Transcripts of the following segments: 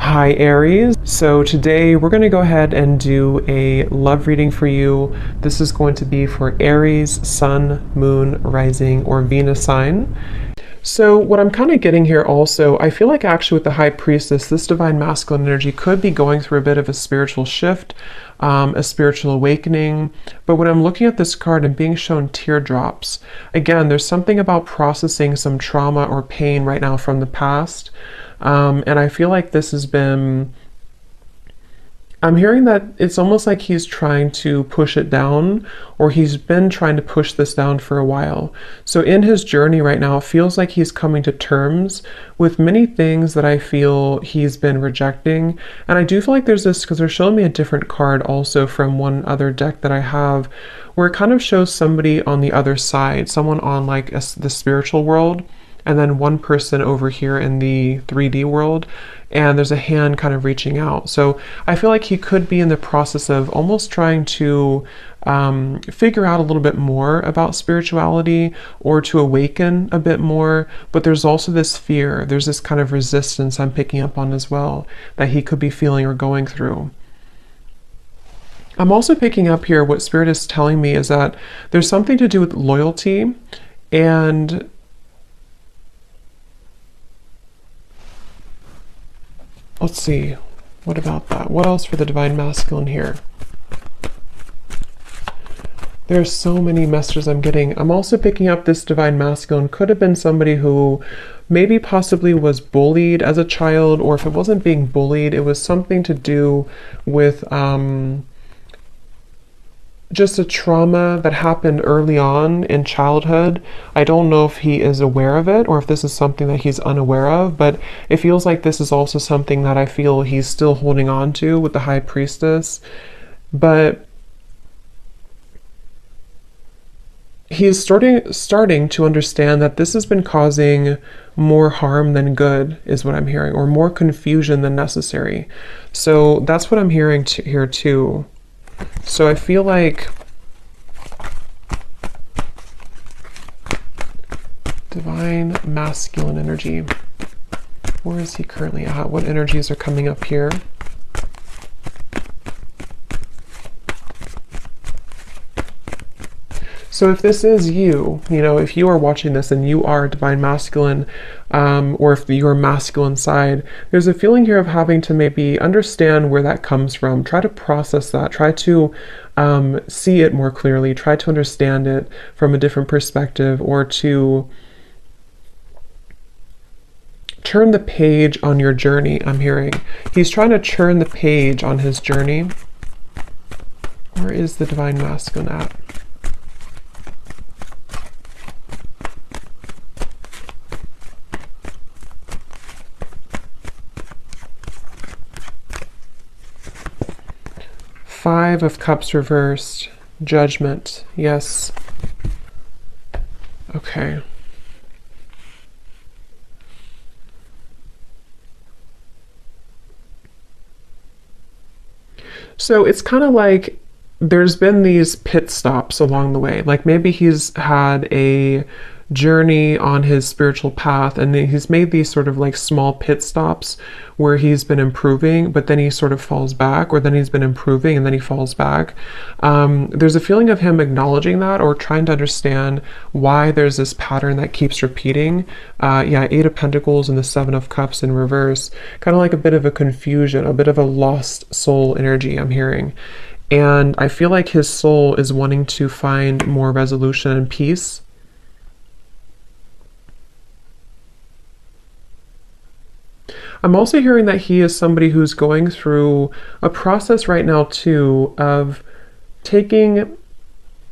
Hi Aries. So today we're going to go ahead and do a love reading for you. This is going to be for Aries, Sun, Moon, Rising, or Venus sign. So what I'm kind of getting here also, I feel like actually with the High Priestess, this divine masculine energy could be going through a bit of a spiritual shift, a spiritual awakening. But when I'm looking at this card and being shown teardrops, again, there's something about processing some trauma or pain right now from the past. And I feel like this has been, I'm hearing that it's almost like he's trying to push it down, or he's been trying to push this down for a while. So in his journey right now, it feels like he's coming to terms with many things that I feel he's been rejecting. And I do feel like there's this, because they're showing me a different card also from one other deck that I have, where it kind of shows somebody on the other side, someone on like the spiritual world, and then one person over here in the 3D world, and there's a hand kind of reaching out. So I feel like he could be in the process of almost trying to figure out a little bit more about spirituality, or to awaken a bit more. But there's also this fear, there's this kind of resistance I'm picking up on as well, that he could be feeling or going through. I'm also picking up here, what Spirit is telling me is that there's something to do with loyalty, and let's see, what about that? What else for the divine masculine here? There's so many messages I'm getting. I'm also picking up this divine masculine could have been somebody who maybe possibly was bullied as a child, or if it wasn't being bullied, it was something to do with just a trauma that happened early on in childhood. I don't know if he is aware of it, or if this is something that he's unaware of, but it feels like this is also something that I feel he's still holding on to with the High Priestess. But he's starting to understand that this has been causing more harm than good, is what I'm hearing, or more confusion than necessary. So that's what I'm hearing here too. So I feel like divine masculine energy, where is he currently at? What energies are coming up here? So if this is you, if you are watching this and you are divine masculine, or if you're masculine side, there's a feeling here of having to maybe understand where that comes from. Try to process that. Try to see it more clearly. Try to understand it from a different perspective, or to turn the page on your journey, I'm hearing. He's trying to turn the page on his journey. Where is the divine masculine at? Five of Cups reversed. Judgment. Yes. Okay. So it's kind of like there's been these pit stops along the way. Like maybe he's had a journey on his spiritual path, and then he's made these sort of like small pit stops where he's been improving, but then he sort of falls back, or then he's been improving and then he falls back. There's a feeling of him acknowledging that, or trying to understand why there's this pattern that keeps repeating. Yeah, Eight of Pentacles and the Seven of Cups in reverse, kind of like a bit of a confusion, a bit of a lost soul energy I'm hearing. And I feel like his soul is wanting to find more resolution and peace. I'm also hearing that he is somebody who's going through a process right now too, of taking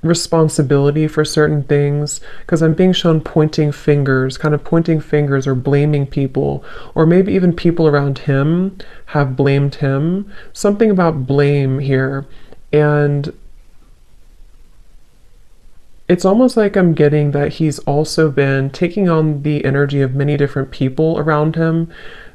responsibility for certain things, because I'm being shown pointing fingers, kind of pointing fingers or blaming people, or maybe even people around him have blamed him. Something about blame here. And it's almost like I'm getting that he's also been taking on the energy of many different people around him,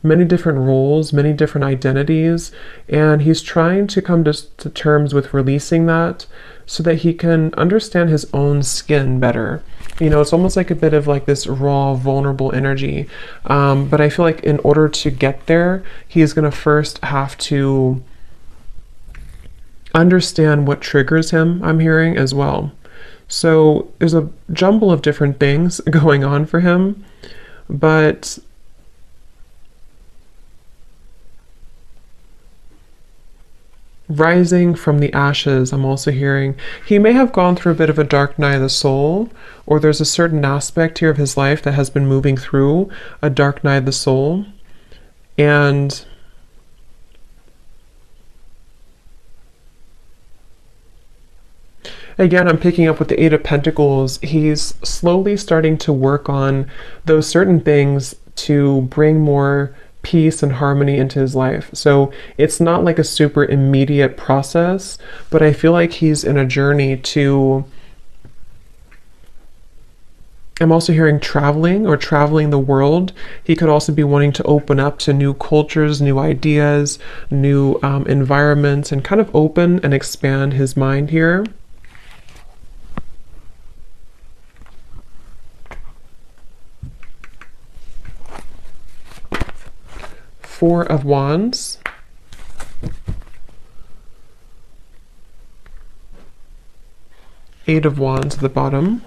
many different roles, many different identities, and he's trying to come to terms with releasing that so that he can understand his own skin better. You know, it's almost like a bit of like this raw, vulnerable energy. But I feel like in order to get there, he's going to first have to understand what triggers him, I'm hearing as well. So there's a jumble of different things going on for him, but rising from the ashes, I'm also hearing he may have gone through a bit of a dark night of the soul, or there's a certain aspect here of his life that has been moving through a dark night of the soul. And again, I'm picking up with the Eight of Pentacles. He's slowly starting to work on those certain things to bring more peace and harmony into his life. So it's not like a super immediate process, but I feel like he's in a journey to, I'm also hearing traveling or traveling the world. He could also be wanting to open up to new cultures, new ideas, new environments, and kind of open and expand his mind here. Four of Wands. Eight of Wands at the bottom.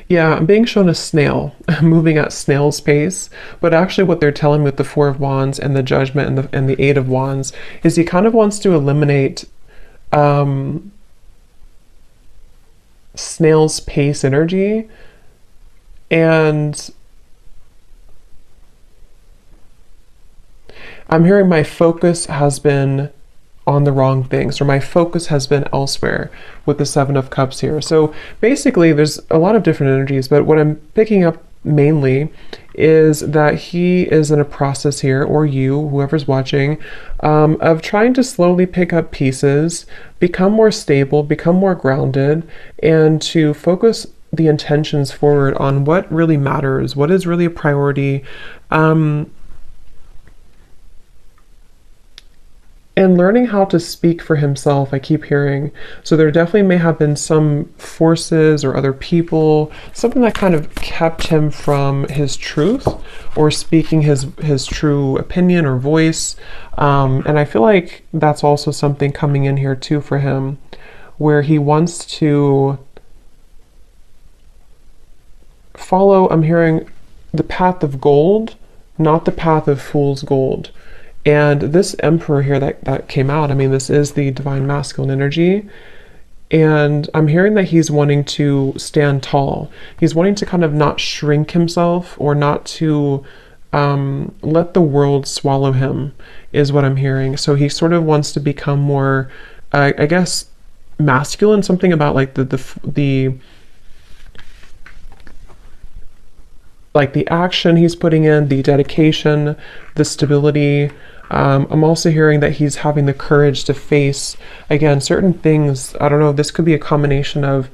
Yeah, I'm being shown a snail moving at snail's pace, but actually what they're telling me with the Four of Wands and the Judgment and the Eight of Wands is he kind of wants to eliminate snail's pace energy, and I'm hearing my focus has been on the wrong things, or my focus has been elsewhere with the Seven of Cups here. So basically there's a lot of different energies, but what I'm picking up mainly is that he is in a process here, or you, whoever's watching, of trying to slowly pick up pieces, become more stable, become more grounded, and to focus the intentions forward on what really matters, what is really a priority, and learning how to speak for himself, I keep hearing. So there definitely may have been some forces or other people, something that kind of kept him from his truth or speaking his true opinion or voice. And I feel like that's also something coming in here too for him, where he wants to follow, I'm hearing, the path of gold, not the path of fool's gold. And this Emperor here that came out, I mean, this is the divine masculine energy. And I'm hearing that he's wanting to stand tall. He's wanting to kind of not shrink himself, or not to let the world swallow him, is what I'm hearing. So he sort of wants to become more, I guess, masculine, something about like the like the action he's putting in, the dedication, the stability. I'm also hearing that he's having the courage to face, again, certain things. I don't know, this could be a combination of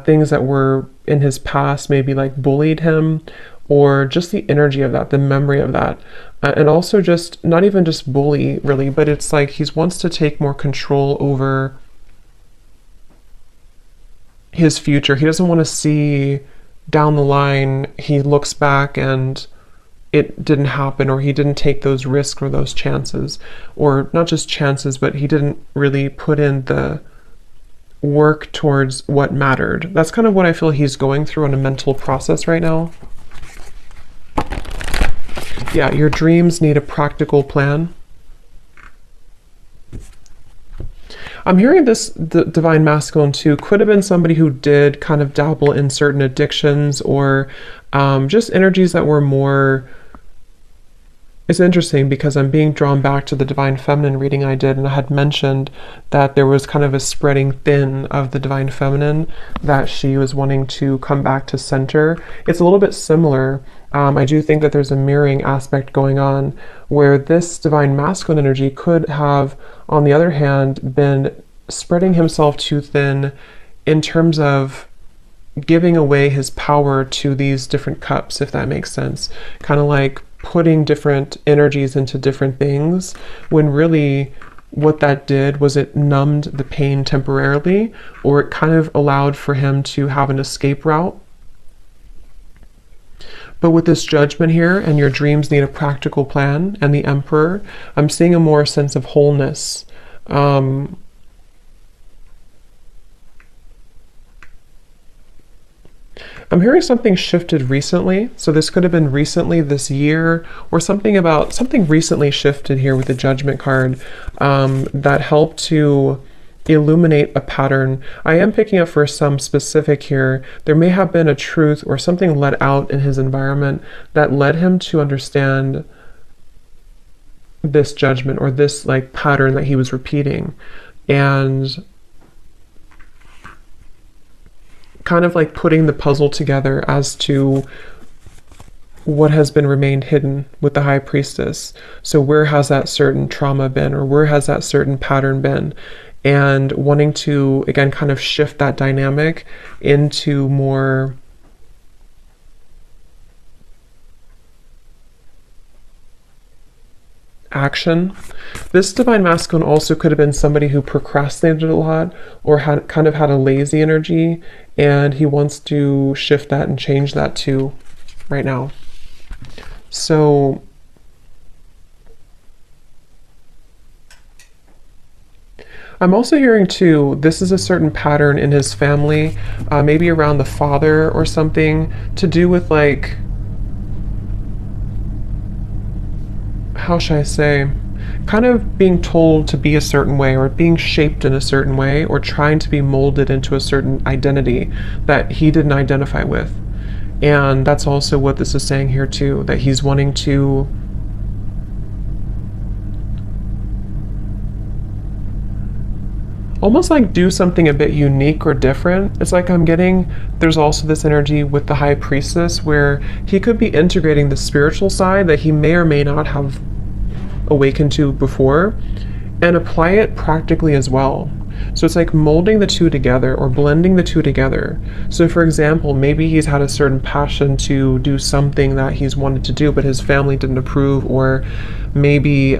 things that were in his past, maybe like bullied him, or just the energy of that, the memory of that. And also just, not even just bully really, but it's like he wants to take more control over his future. He doesn't want to see down the line, he looks back and it didn't happen, or he didn't take those risks or those chances, or not just chances, but he didn't really put in the work towards what mattered. That's kind of what I feel he's going through in a mental process right now. Yeah, your dreams need a practical plan. I'm hearing this, the divine masculine too, could have been somebody who did kind of dabble in certain addictions, or just energies that were more, it's interesting because I'm being drawn back to the divine feminine reading I did, and I had mentioned that there was kind of a spreading thin of the divine feminine, that she was wanting to come back to center. It's a little bit similar. I do think that there's a mirroring aspect going on, where this divine masculine energy could have, on the other hand, been spreading himself too thin in terms of giving away his power to these different cups, if that makes sense. Kind of like putting different energies into different things, when really what that did was it numbed the pain temporarily, or it kind of allowed for him to have an escape route. But with this Judgment here, and your dreams need a practical plan, and the Emperor, I'm seeing a more sense of wholeness. I'm hearing something shifted recently. So this could have been recently this year, or something recently shifted here with the Judgment card, that helped to illuminate a pattern. I am picking up for some specific here. There may have been a truth or something let out in his environment that led him to understand this judgment, or this like pattern that he was repeating, and kind of like putting the puzzle together as to what has been remained hidden with the High Priestess. So where has that certain trauma been, or where has that certain pattern been? And wanting to, again, kind of shift that dynamic into more action. This Divine Masculine also could have been somebody who procrastinated a lot, or had kind of had a lazy energy, and he wants to shift that and change that too right now. So I'm also hearing too, this is a certain pattern in his family, maybe around the father or something, to do with like, how should I say, kind of being told to be a certain way, or being shaped in a certain way, or trying to be molded into a certain identity that he didn't identify with. And that's also what this is saying here too, that he's wanting to almost like do something a bit unique or different. It's like I'm getting, there's also this energy with the High Priestess where he could be integrating the spiritual side that he may or may not have awakened to before, and apply it practically as well. So it's like molding the two together, or blending the two together. So for example, maybe he's had a certain passion to do something that he's wanted to do, but his family didn't approve, or maybe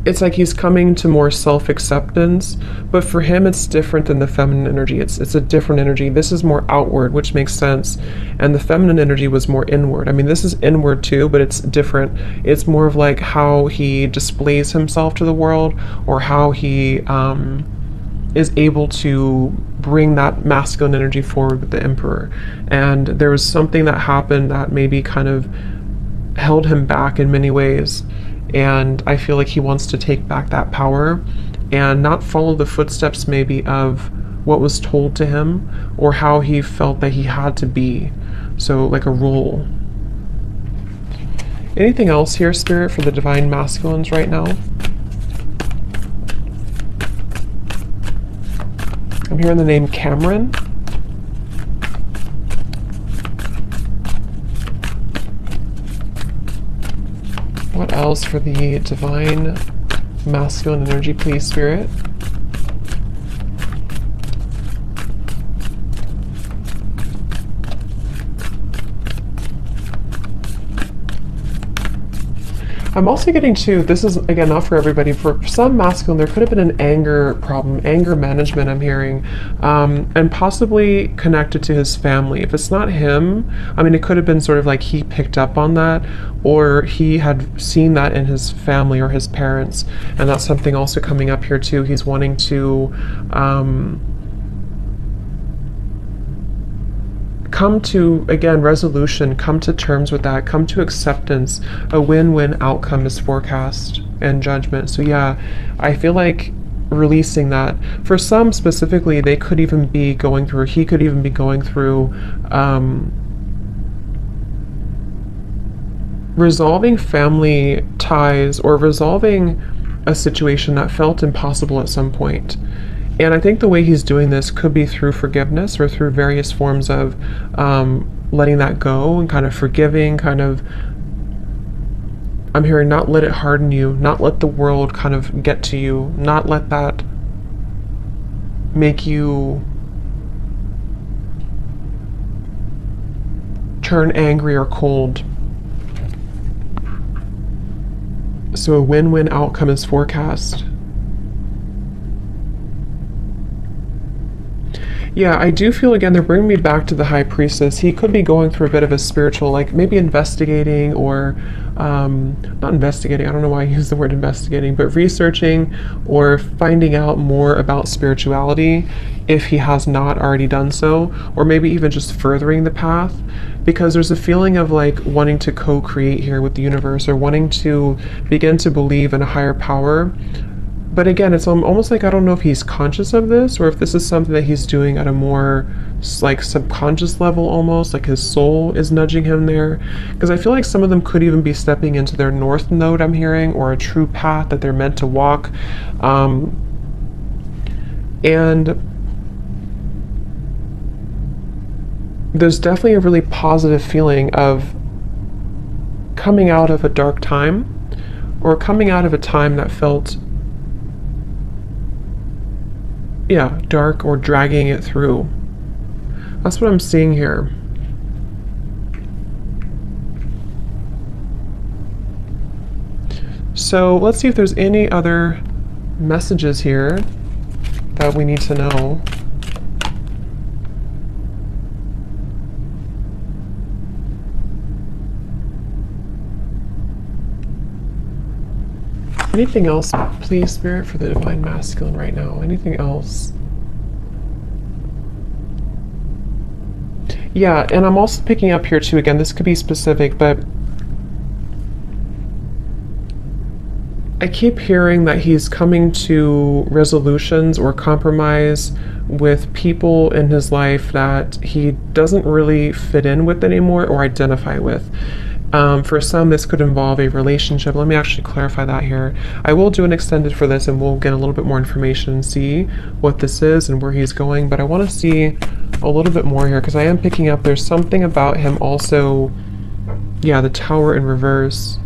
it's like he's coming to more self-acceptance, but for him it's different than the feminine energy. It's a different energy. This is more outward, which makes sense, and the feminine energy was more inward. I mean, this is inward too, but it's different. It's more of like how he displays himself to the world, or how he is able to bring that masculine energy forward with the Emperor. And there was something that happened that maybe kind of held him back in many ways. And I feel like he wants to take back that power and not follow the footsteps maybe of what was told to him, or how he felt that he had to be. So like a role. Anything else here, Spirit, for the Divine Masculines right now? I'm hearing the name Cameron. What else for the Divine Masculine energy, please, Spirit? I'm also getting to, this is again not for everybody, for some masculine there could have been an anger problem, anger management I'm hearing, and possibly connected to his family. If it's not him, I mean, it could have been sort of like he picked up on that, or he had seen that in his family or his parents, and that's something also coming up here too. He's wanting to come to, again, resolution, come to terms with that, come to acceptance. A win-win outcome is forecast, and judgment. So yeah, I feel like releasing that. For some specifically, they could even be going through, he could even be going through resolving family ties, or resolving a situation that felt impossible at some point. And I think the way he's doing this could be through forgiveness, or through various forms of letting that go and kind of forgiving, kind of, I'm hearing not let it harden you, not let the world kind of get to you, not let that make you turn angry or cold. So a win-win outcome is forecast. Yeah, I do feel, again, they're bringing me back to the High Priestess. He could be going through a bit of a spiritual, like maybe investigating or, not investigating, I don't know why I use the word investigating, but researching or finding out more about spirituality if he has not already done so, or maybe even just furthering the path, because there's a feeling of like wanting to co-create here with the universe or wanting to begin to believe in a higher power. But again, it's almost like I don't know if he's conscious of this or if this is something that he's doing at a more like subconscious level, almost like his soul is nudging him there. Because I feel like some of them could even be stepping into their north node, I'm hearing, or a true path that they're meant to walk. And there's definitely a really positive feeling of coming out of a dark time or coming out of a time that felt, yeah, dark, or dragging it through. That's what I'm seeing here. So let's see if there's any other messages here that we need to know. Anything else, please, Spirit, for the Divine Masculine right now? Anything else? Yeah, and I'm also picking up here too, again, this could be specific, but I keep hearing that he's coming to resolutions or compromise with people in his life that he doesn't really fit in with anymore or identify with. For some, this could involve a relationship. Let me actually clarify that here. I will do an extended for this and we'll get a little bit more information and see what this is and where he's going. But I want to see a little bit more here because I am picking up there's something about him also. Yeah, the Tower in reverse.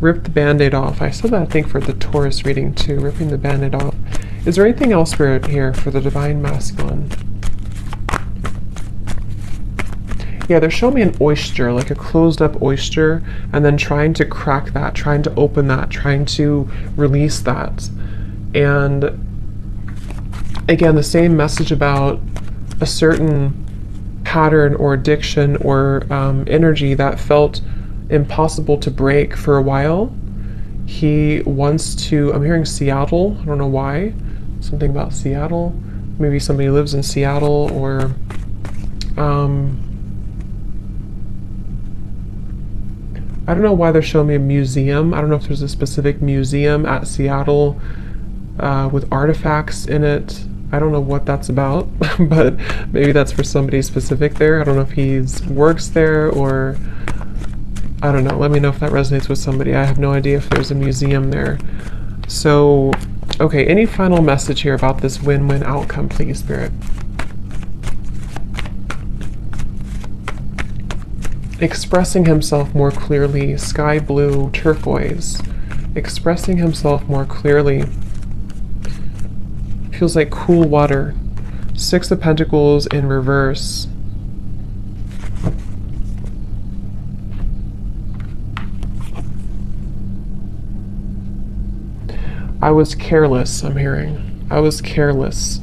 Rip the Band-Aid off. I said that, I think, for the Taurus reading too. Ripping the Band-Aid off. Is there anything else, Spirit, here for the Divine Masculine? Yeah, they're showing me an oyster, like a closed up oyster, and then trying to crack that, trying to open that, trying to release that. And again, the same message about a certain pattern or addiction or energy that felt impossible to break for a while. He wants to, I'm hearing Seattle, I don't know why, something about Seattle. Maybe somebody lives in Seattle, or I don't know why they're showing me a museum. I don't know if there's a specific museum at Seattle with artifacts in it. I don't know what that's about, but maybe that's for somebody specific there. I don't know if he works there or I don't know. Let me know if that resonates with somebody. I have no idea if there's a museum there. So, okay, any final message here about this win-win outcome, please, Spirit? Expressing himself more clearly, sky blue, turquoise. Expressing himself more clearly. Feels like cool water. Six of Pentacles in reverse. I was careless, I'm hearing. I was careless.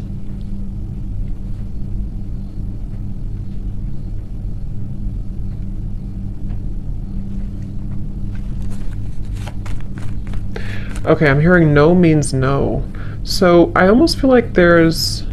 Okay, I'm hearing no means no. So I almost feel like there's...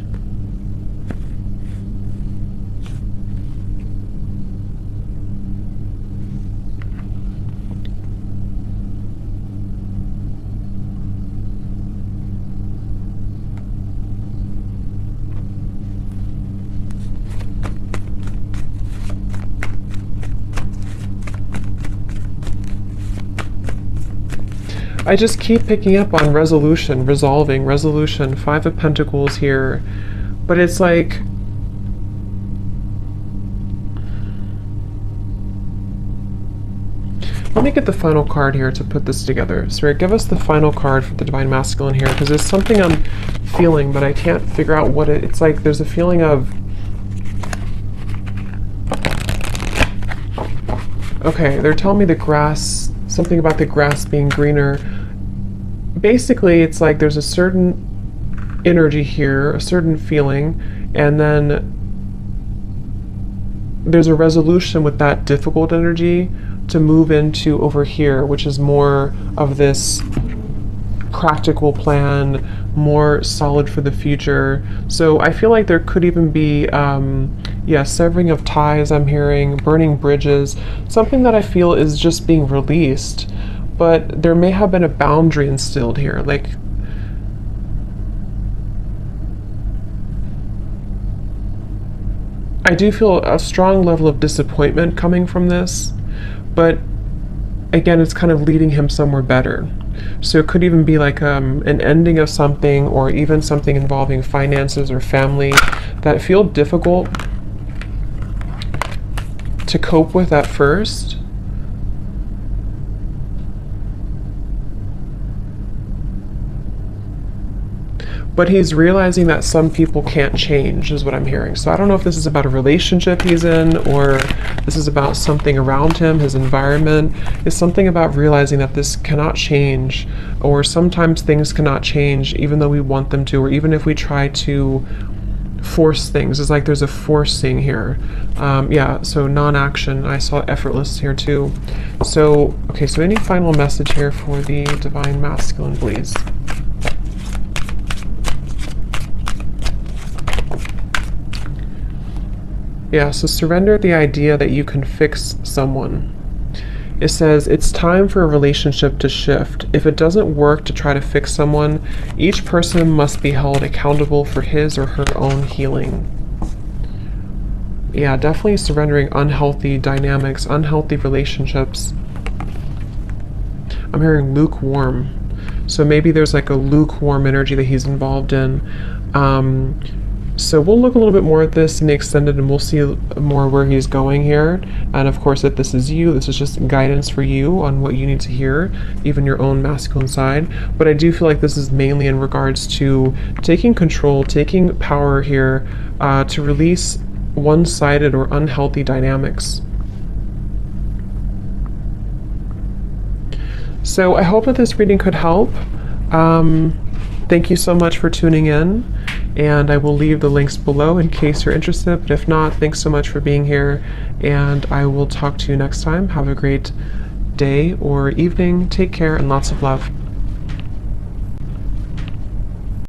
I just keep picking up on resolution, resolving, resolution, Five of Pentacles here. But it's like... Let me get the final card here to put this together. Spirit, give us the final card for the Divine Masculine here, because there's something I'm feeling, but I can't figure out what it's like. There's a feeling of... Okay, they're telling me the grass, something about the grass being greener. Basically, it's like there's a certain energy here, a certain feeling, and then there's a resolution with that difficult energy to move into over here, which is more of this practical plan, more solid for the future. So I feel like there could even be, yeah, severing of ties, I'm hearing, burning bridges, something that I feel is just being released. But there may have been a boundary instilled here, like, I do feel a strong level of disappointment coming from this, but again, it's kind of leading him somewhere better. So it could even be like an ending of something, or even something involving finances or family that feel difficult to cope with at first. But he's realizing that some people can't change, is what I'm hearing. So I don't know if this is about a relationship he's in, or this is about something around him, his environment. It's something about realizing that this cannot change, or sometimes things cannot change even though we want them to, or even if we try to force things. It's like there's a forcing here. Yeah, so non-action. I saw effortless here too. So, okay, so any final message here for the Divine Masculine, please? Yeah, so surrender the idea that you can fix someone. It says it's time for a relationship to shift. If it doesn't work to try to fix someone, each person must be held accountable for his or her own healing. Yeah, definitely surrendering unhealthy dynamics, unhealthy relationships. I'm hearing lukewarm. So maybe there's like a lukewarm energy that he's involved in. So we'll look a little bit more at this in the extended, and we'll see more where he's going here. And of course, if this is you, this is just guidance for you on what you need to hear, even your own masculine side. But I do feel like this is mainly in regards to taking control, taking power here, to release one-sided or unhealthy dynamics. So I hope that this reading could help. Thank you so much for tuning in, and I will leave the links below in case you're interested, but if not, thanks so much for being here, and I will talk to you next time. Have a great day or evening. Take care and lots of love.